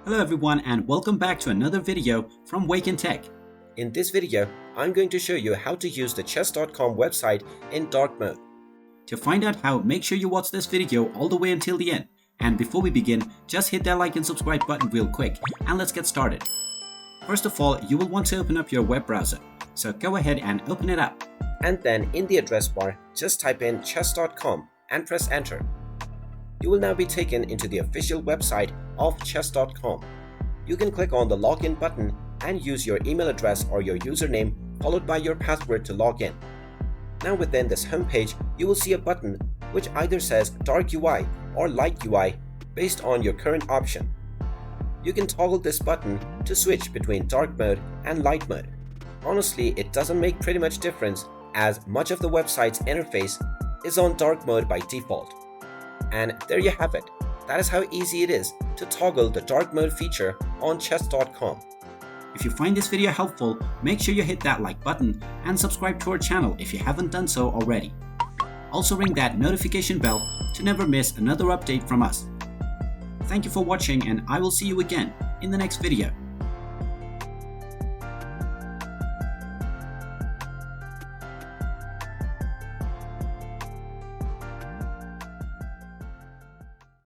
Hello everyone and welcome back to another video from Wake&Tech. In this video, I'm going to show you how to use the chess.com website in dark mode. To find out how, make sure you watch this video all the way until the end. And before we begin, just hit that like and subscribe button real quick and let's get started. First of all, you will want to open up your web browser. So go ahead and open it up. And then in the address bar, just type in chess.com and press enter. You will now be taken into the official website of chess.com. You can click on the login button and use your email address or your username followed by your password to log in. Now within this homepage, you will see a button which either says Dark UI or Light UI based on your current option. You can toggle this button to switch between dark mode and light mode. Honestly, it doesn't make pretty much difference as much of the website's interface is on dark mode by default. And there you have it. That is how easy it is to toggle the dark mode feature on chess.com. If you find this video helpful, make sure you hit that like button and subscribe to our channel if you haven't done so already. Also ring that notification bell to never miss another update from us. Thank you for watching and I will see you again in the next video.